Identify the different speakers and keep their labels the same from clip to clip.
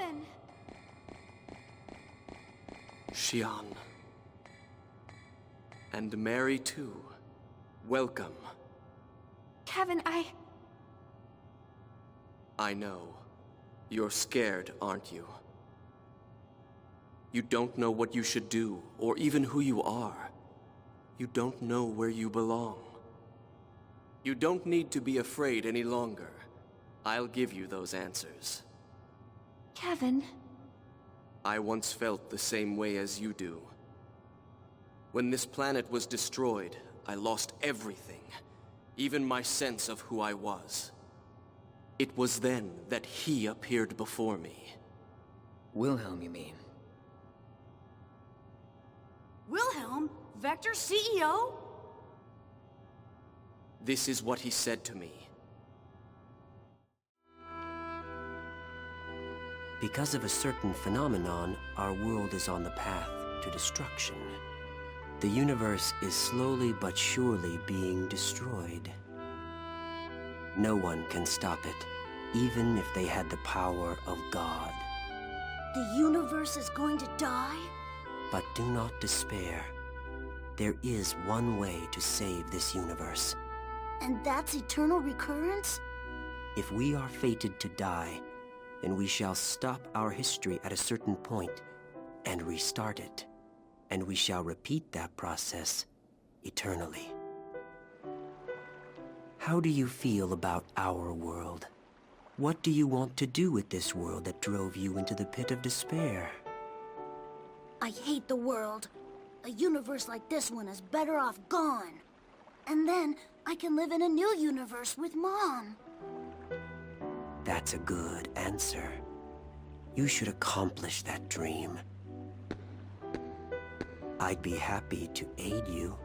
Speaker 1: Kevin!
Speaker 2: Shion. And Mary too. Welcome.
Speaker 1: Kevin,
Speaker 2: I know. You're scared, aren't you? You don't know what you should do, or even who you are. You don't know where you belong. You don't need to be afraid any longer. I'll give you those answers.
Speaker 1: Kevin...
Speaker 2: I once felt the same way as you do. When this planet was destroyed, I lost everything, even my sense of who I was. It was then that he appeared before me.
Speaker 3: Wilhelm, you mean?
Speaker 4: Wilhelm? Vector's CEO?
Speaker 2: This is what he said to me.
Speaker 5: Because of a certain phenomenon, our world is on the path to destruction. The universe is slowly but surely being destroyed. No one can stop it, even if they had the power of God.
Speaker 4: The universe is going to die?
Speaker 5: But do not despair. There is one way to save this universe.
Speaker 4: And that's eternal recurrence?
Speaker 5: If we are fated to die, then we shall stop our history at a certain point and restart it. And we shall repeat that process eternally. How do you feel about our world? What do you want to do with this world that drove you into the pit of despair?
Speaker 4: I hate the world. A universe like this one is better off gone. And then I can live in a new universe with Mom.
Speaker 5: That's a good answer. You should accomplish that dream. I'd be happy to aid you,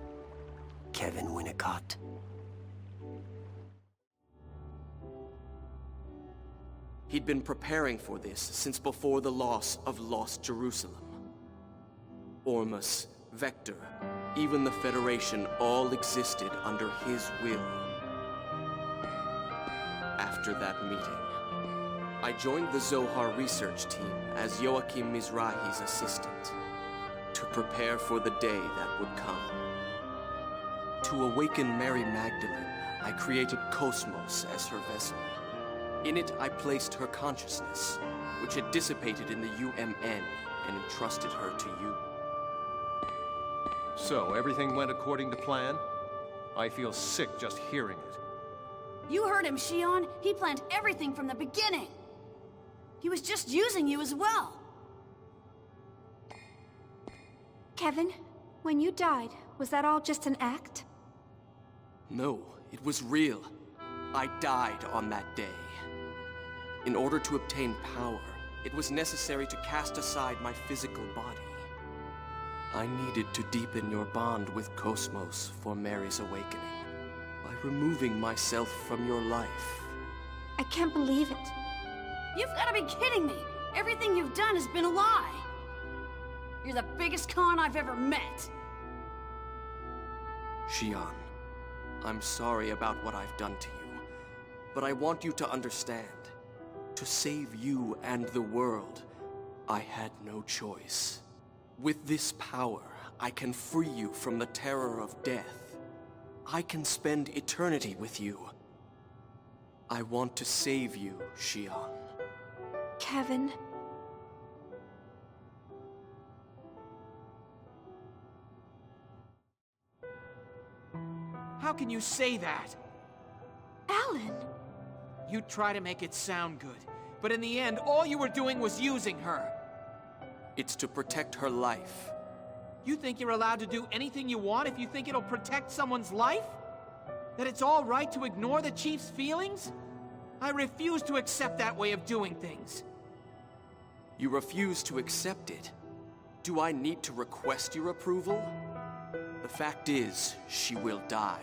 Speaker 5: Kevin Winnicott.
Speaker 2: He'd been preparing for this since before the loss of Lost Jerusalem. Ormus, Vector, even the Federation all existed under his will. After that meeting, I joined the Zohar research team as Joachim Mizrahi's assistant, to prepare for the day that would come. To awaken Mary Magdalene, I created KOS-MOS as her vessel. In it, I placed her consciousness, which had dissipated in the UMN, and entrusted her to you.
Speaker 6: So, everything went according to plan? I feel sick just hearing it.
Speaker 4: You heard him, Shion. He planned everything from the beginning. He was just using you as well.
Speaker 1: Kevin, when you died, was that all just an act?
Speaker 2: No, it was real. I died on that day. In order to obtain power, it was necessary to cast aside my physical body. I needed to deepen your bond with KOS-MOS for Mary's awakening, by removing myself from your life.
Speaker 1: I can't believe it.
Speaker 4: You've got to be kidding me! Everything you've done has been a lie! You're the biggest con I've ever met!
Speaker 2: Shion, I'm sorry about what I've done to you, but I want you to understand. To save you and the world, I had no choice. With this power, I can free you from the terror of death. I can spend eternity with you. I want to save you, Shion.
Speaker 1: Kevin...
Speaker 7: How can you say that?
Speaker 1: Alan!
Speaker 7: You try to make it sound good, but in the end, all you were doing was using her.
Speaker 2: It's to protect her life.
Speaker 7: You think you're allowed to do anything you want if you think it'll protect someone's life? That it's all right to ignore the Chief's feelings? I refuse to accept that way of doing things.
Speaker 2: You refuse to accept it. Do I need to request your approval? The fact is, she will die.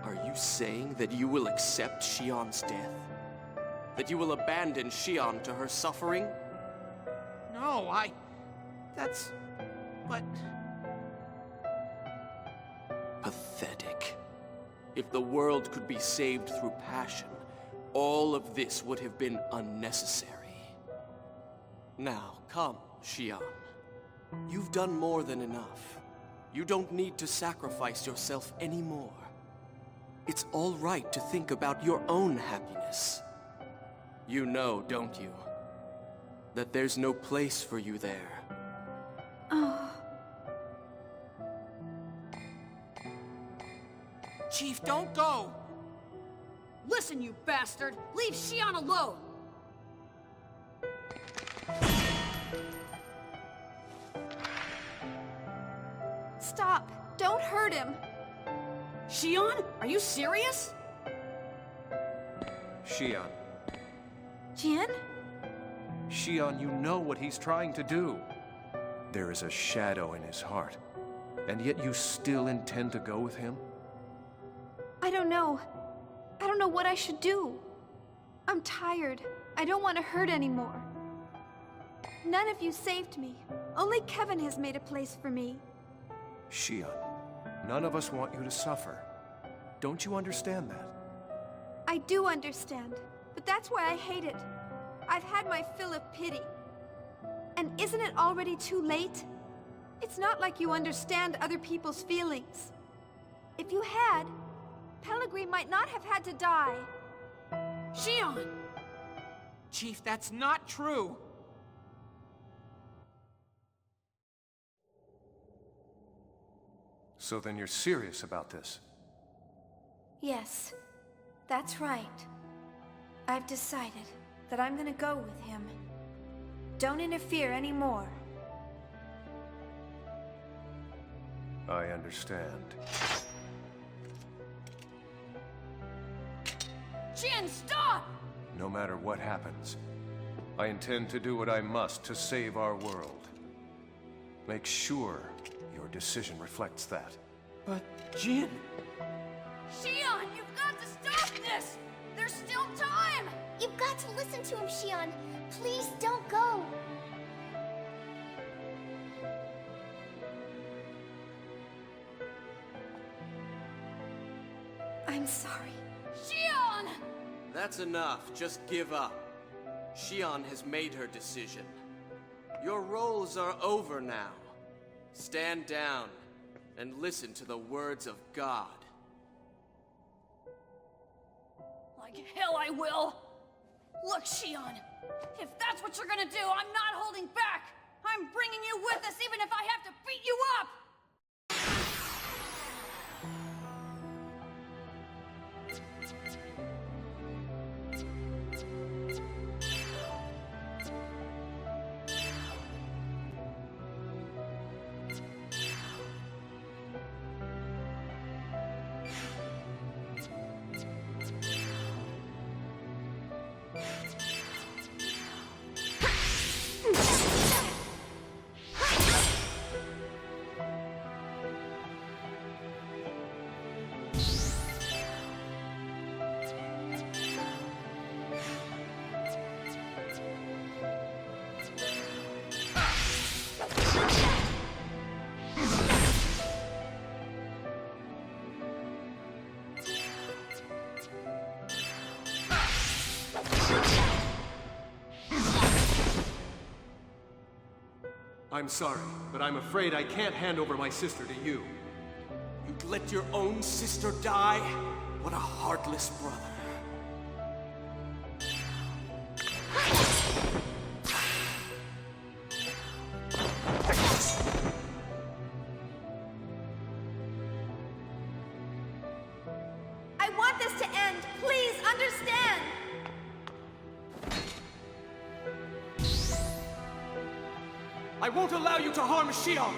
Speaker 2: Are you saying that you will accept Shion's death? That you will abandon Shion to her suffering?
Speaker 7: No, that's... but...
Speaker 2: Pathetic. If the world could be saved through passion, all of this would have been unnecessary. Now, come, Shion. You've done more than enough. You don't need to sacrifice yourself anymore. It's all right to think about your own happiness. You know, don't you, that there's no place for you there.
Speaker 1: Oh.
Speaker 7: Chief, don't go!
Speaker 8: Listen, you bastard! Leave Shion alone!
Speaker 1: Stop! Don't hurt him!
Speaker 8: Shion? Are you serious?
Speaker 6: Shion.
Speaker 1: Jin?
Speaker 6: Shion, you know what he's trying to do. There is a shadow in his heart, and yet you still intend to go with him?
Speaker 1: I don't know. I don't know what I should do. I'm tired. I don't want to hurt anymore. None of you saved me. Only Kevin has made a place for me.
Speaker 6: Shion, none of us want you to suffer. Don't you understand that?
Speaker 1: I do understand, but that's why I hate it. I've had my fill of pity. And isn't it already too late? It's not like you understand other people's feelings. If you had, Pellegrin might not have had to die.
Speaker 8: Shion!
Speaker 7: Chief, that's not true!
Speaker 6: So then you're serious about this?
Speaker 1: Yes, that's right. I've decided that I'm gonna go with him. Don't interfere anymore.
Speaker 6: I understand.
Speaker 8: Jin, stop!
Speaker 6: No matter what happens, I intend to do what I must to save our world. Make sure your decision reflects that.
Speaker 7: But, Jin...
Speaker 8: Shion, you've got to stop this! There's still time!
Speaker 9: You've got to listen to him, Shion. Please don't go.
Speaker 1: I'm sorry.
Speaker 8: Shion!
Speaker 2: That's enough. Just give up. Shion has made her decision. Your roles are over now. Stand down and listen to the words of God.
Speaker 8: Like hell I will! Look, Shion, if that's what you're gonna do, I'm not holding back! I'm bringing you with us even if I have to beat you up!
Speaker 6: I'm sorry, but I'm afraid I can't hand over my sister to you.
Speaker 2: You'd let your own sister die? What a heartless brother.
Speaker 1: I want this to end. Please understand.
Speaker 2: I won't allow you to harm Shion!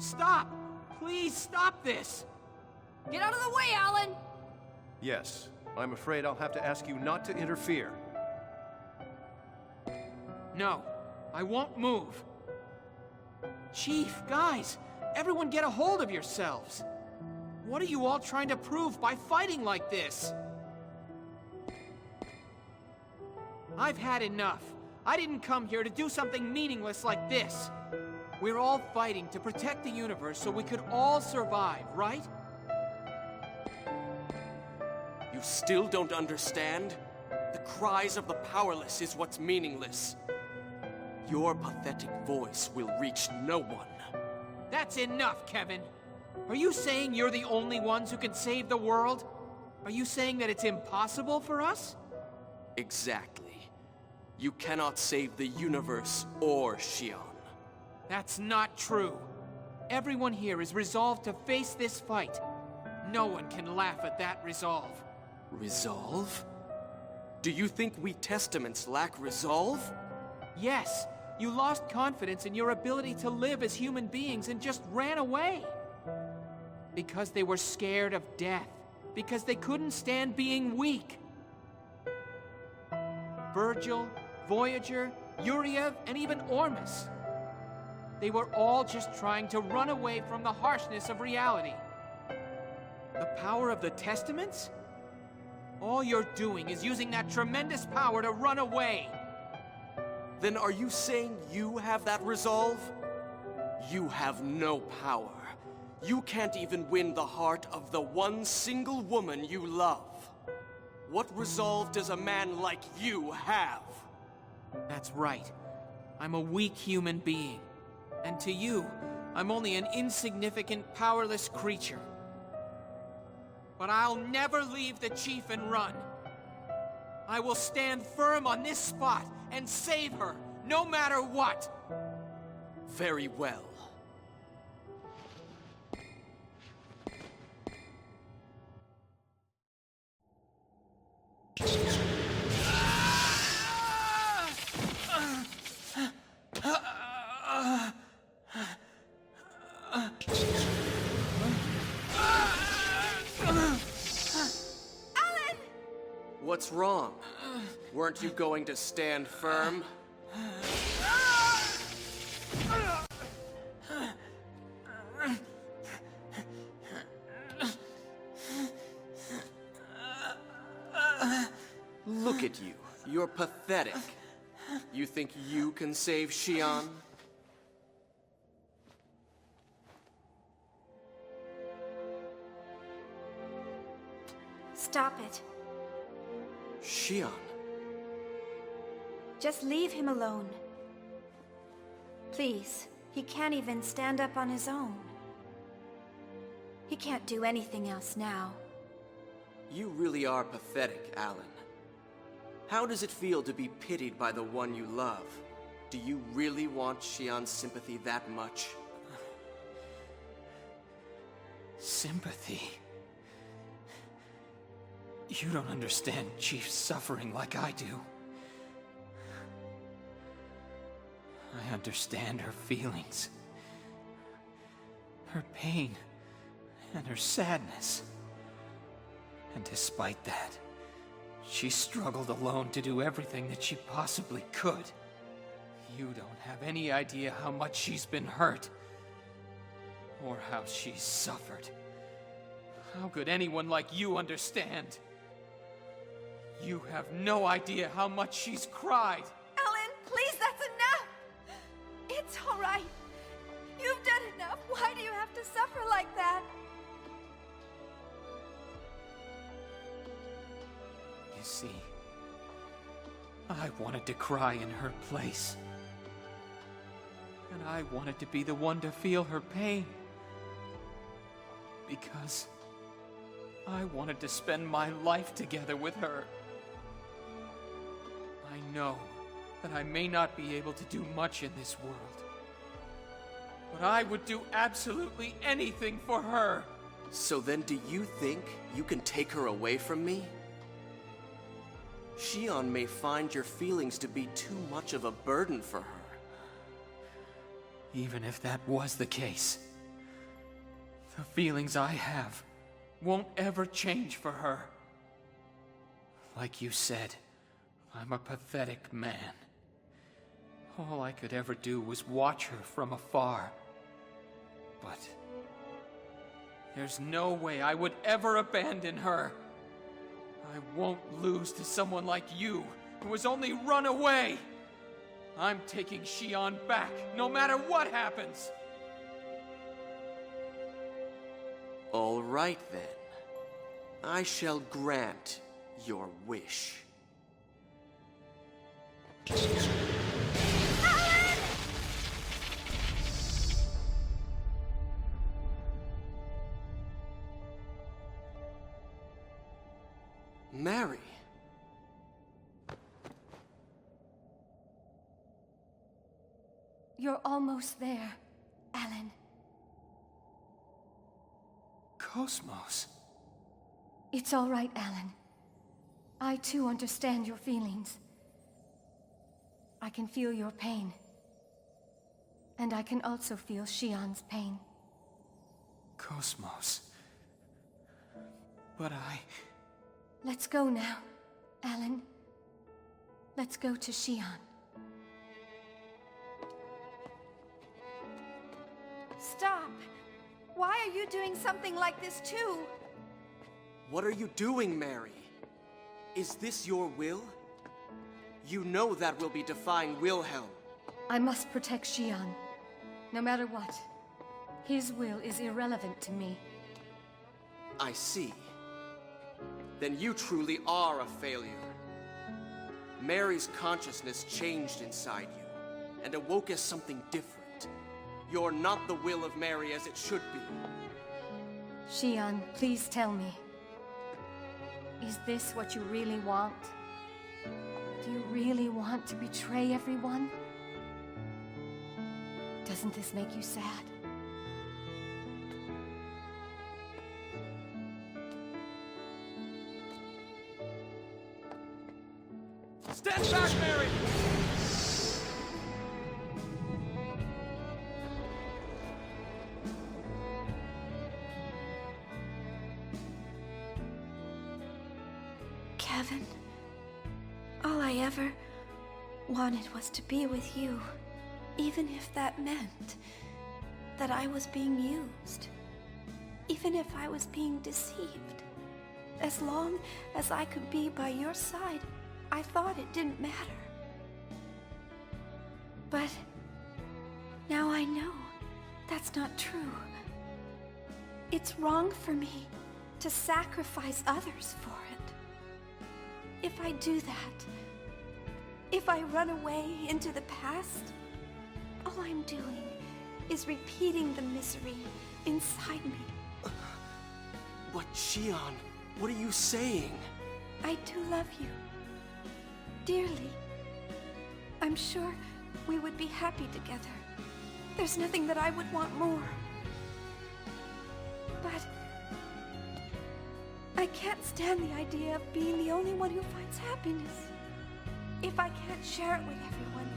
Speaker 7: Stop! Please stop this!
Speaker 8: Get out of the way, Alan!
Speaker 6: Yes, I'm afraid I'll have to ask you not to interfere.
Speaker 7: No, I won't move. Chief, guys, everyone get a hold of yourselves. What are you all trying to prove by fighting like this? I've had enough. I didn't come here to do something meaningless like this. We're all fighting to protect the universe so we could all survive, right?
Speaker 2: You still don't understand? The cries of the powerless is what's meaningless. Your pathetic voice will reach no one.
Speaker 7: That's enough, Kevin. Are you saying you're the only ones who can save the world? Are you saying that it's impossible for us?
Speaker 2: Exactly. You cannot save the universe or Shion.
Speaker 7: That's not true. Everyone here is resolved to face this fight. No one can laugh at that resolve.
Speaker 2: Resolve? Do you think we Testaments lack resolve?
Speaker 7: Yes, you lost confidence in your ability to live as human beings and just ran away. Because they were scared of death. Because they couldn't stand being weak. Virgil, Voyager, Yuriev, and even Ormus. They were all just trying to run away from the harshness of reality. The power of the Testaments? All you're doing is using that tremendous power to run away.
Speaker 2: Then are you saying you have that resolve? You have no power. You can't even win the heart of the one single woman you love. What resolve does a man like you have?
Speaker 7: That's right. I'm a weak human being. And to you, I'm only an insignificant, powerless creature. But I'll never leave the Chief and run. I will stand firm on this spot and save her, no matter what.
Speaker 2: Very well. What's wrong? Weren't you going to stand firm? Look at you. You're pathetic. You think you can save Shion?
Speaker 1: Stop it.
Speaker 2: Shion.
Speaker 1: Just leave him alone. Please, he can't even stand up on his own. He can't do anything else now.
Speaker 2: You really are pathetic, Alan. How does it feel to be pitied by the one you love? Do you really want Shion's sympathy that much?
Speaker 7: Sympathy? You don't understand Chief's suffering like I do. I understand her feelings. Her pain and her sadness. And despite that, she struggled alone to do everything that she possibly could. You don't have any idea how much she's been hurt. Or how she's suffered. How could anyone like you understand? You have no idea how much she's cried.
Speaker 1: Alan, please, that's enough! It's all right. You've done enough. Why do you have to suffer like that?
Speaker 7: You see, I wanted to cry in her place. And I wanted to be the one to feel her pain. Because I wanted to spend my life together with her. I know that I may not be able to do much in this world. But I would do absolutely anything for her.
Speaker 2: So then do you think you can take her away from me? Shion may find your feelings to be too much of a burden for her.
Speaker 7: Even if that was the case, The feelings I have won't ever change for her. Like you said, I'm a pathetic man. All I could ever do was watch her from afar. But there's no way I would ever abandon her. I won't lose to someone like you, who has only run away. I'm taking Shion back, no matter what happens.
Speaker 2: All right, then. I shall grant your wish. Mary.
Speaker 1: You're almost there, Alan.
Speaker 7: KOS-MOS.
Speaker 1: It's all right, Alan. I too understand your feelings. I can feel your pain. And I can also feel Shion's pain.
Speaker 7: KOS-MOS. But
Speaker 1: Let's go now, Alan. Let's go to Shion. Stop! Why are you doing something like this too?
Speaker 2: What are you doing, Mary? Is this your will? You know that will be defying Wilhelm.
Speaker 1: I must protect Shion, no matter what. His will is irrelevant to me.
Speaker 2: I see. Then you truly are a failure. Mary's consciousness changed inside you, and awoke as something different. You're not the will of Mary as it should be.
Speaker 1: Shion, please tell me. Is this what you really want? Do you really want to betray everyone? Doesn't this make you sad?
Speaker 2: Stand back, Mary!
Speaker 1: Kevin, all I ever wanted was to be with you, even if that meant that I was being used, even if I was being deceived. As long as I could be by your side, I thought it didn't matter. But now I know that's not true. It's wrong for me to sacrifice others for it. If I do that, if I run away into the past, all I'm doing is repeating the misery inside me.
Speaker 2: But Shion, what are you saying?
Speaker 1: I do love you. Dearly. I'm sure we would be happy together. There's nothing that I would want more. But I can't stand the idea of being the only one who finds happiness. If I can't share it with everyone,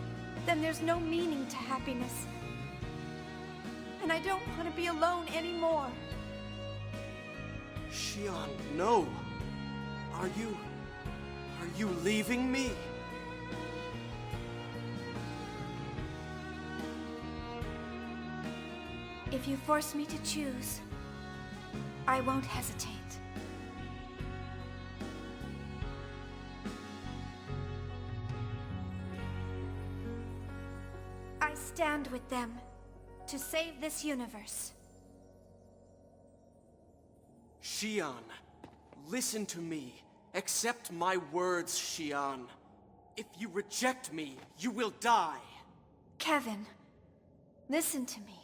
Speaker 1: then there's no meaning to happiness. And I don't want to be alone anymore.
Speaker 2: Shion, no. Are you leaving me?
Speaker 1: If you force me to choose, I won't hesitate. I stand with them to save this universe.
Speaker 2: Shion, listen to me. Accept my words, Shion. If you reject me, you will die.
Speaker 1: Kevin, listen to me.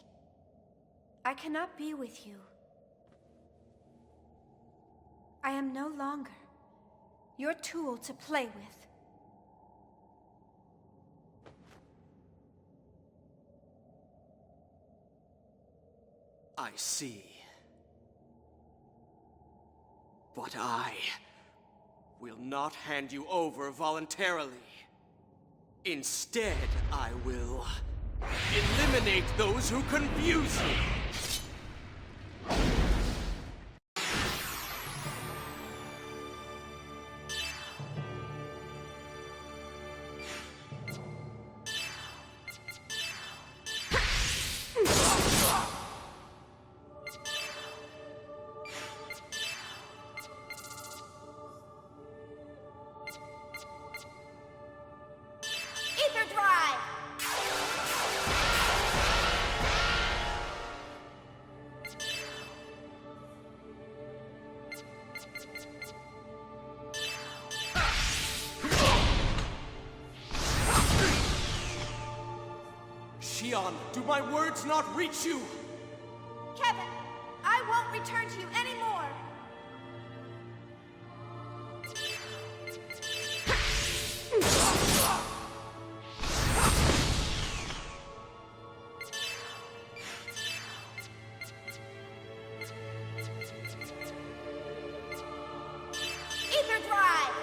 Speaker 1: I cannot be with you. I am no longer your tool to play with.
Speaker 2: I see. But I will not hand you over voluntarily. Instead, I will eliminate those who confuse you. Shion, do my words not reach you?
Speaker 1: Kevin, I won't return to you anymore! Ether Drive!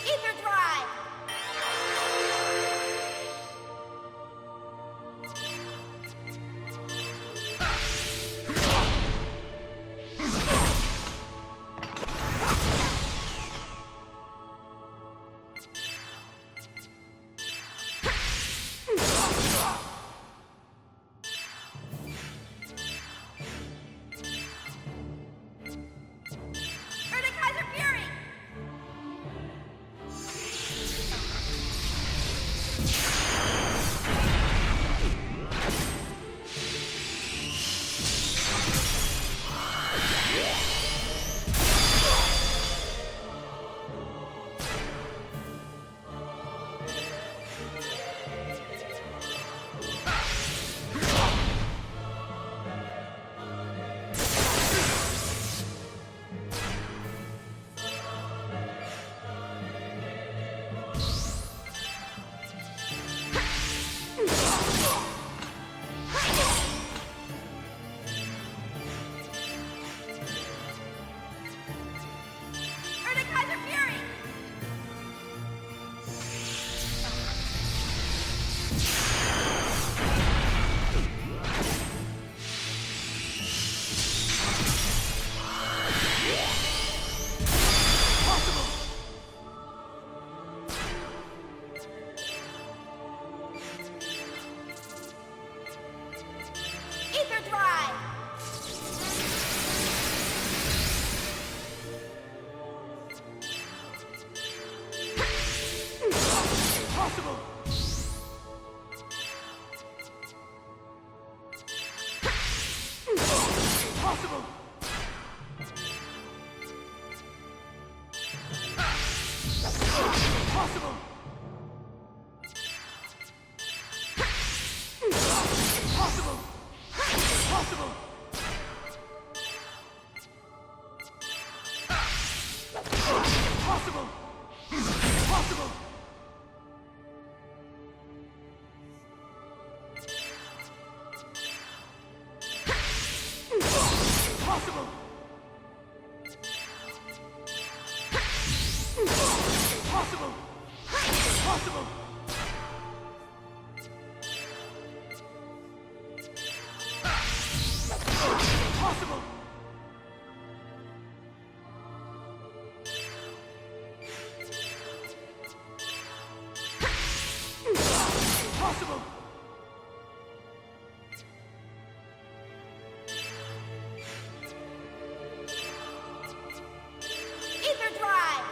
Speaker 1: Ether Drive! Erdekaiser Fury! Erdekaiser Fury! Ether Drive! Ether Drive!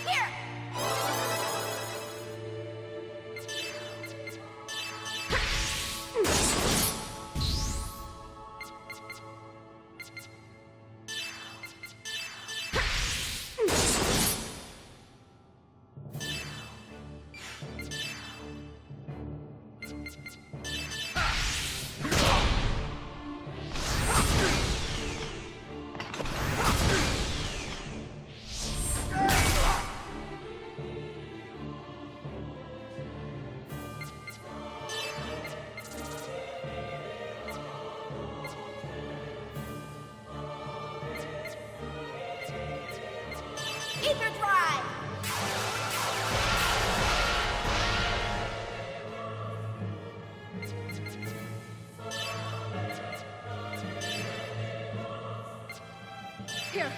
Speaker 1: Here!
Speaker 9: Ether Drive!
Speaker 1: Here.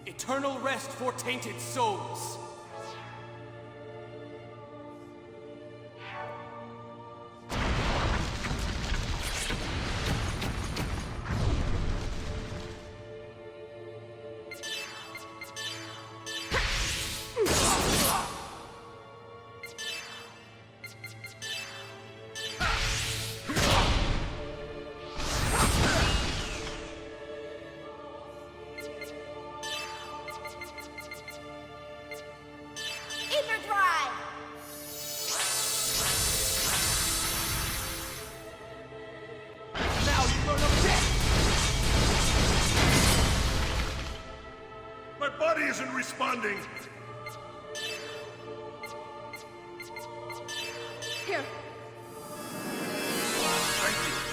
Speaker 2: Eternal rest for tainted souls.
Speaker 10: Isn't responding.
Speaker 1: Here.
Speaker 10: Thank you.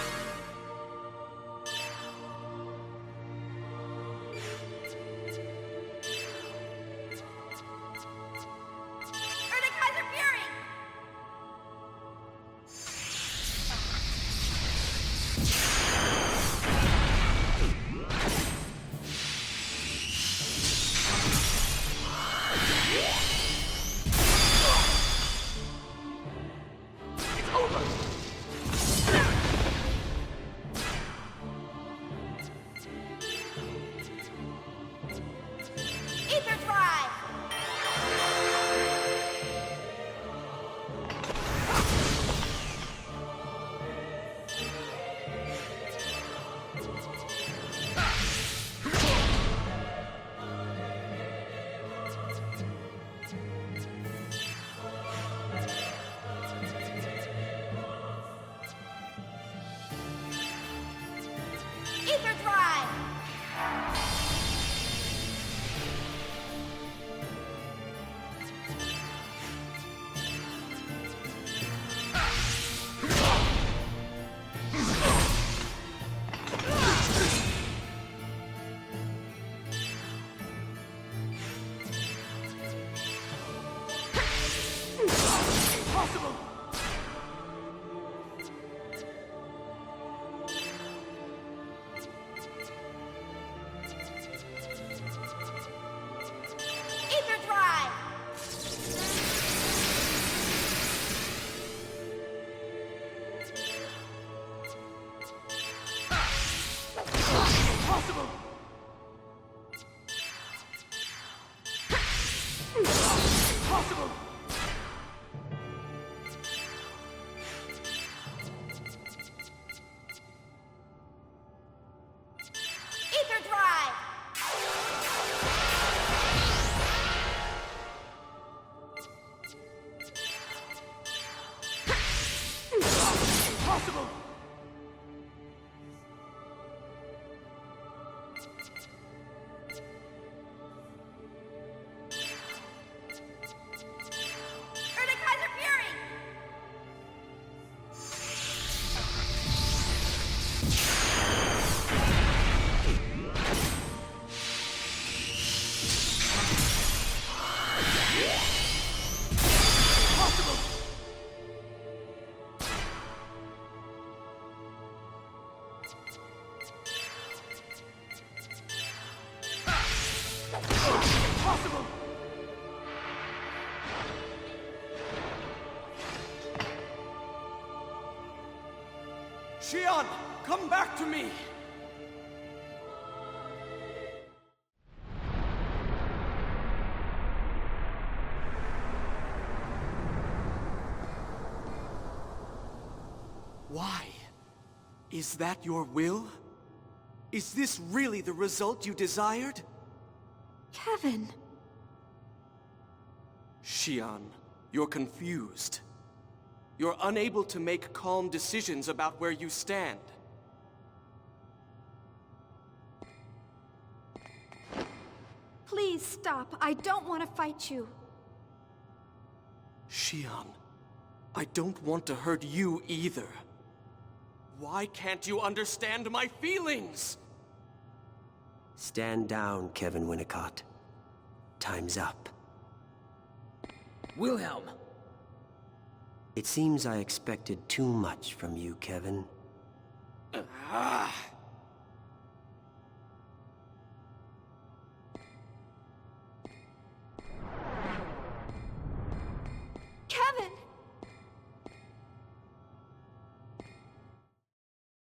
Speaker 2: Shion, come back to me! Why? Is that your will? Is this really the result you desired?
Speaker 1: Kevin!
Speaker 2: Shion, you're confused. You're unable to make calm decisions about where you stand.
Speaker 1: Please stop. I don't want to fight you.
Speaker 2: Shion, I don't want to hurt you either. Why can't you understand my feelings?
Speaker 5: Stand down, Kevin Winnicott. Time's up.
Speaker 3: Wilhelm!
Speaker 5: It seems I expected too much from you, Kevin.
Speaker 2: Ah!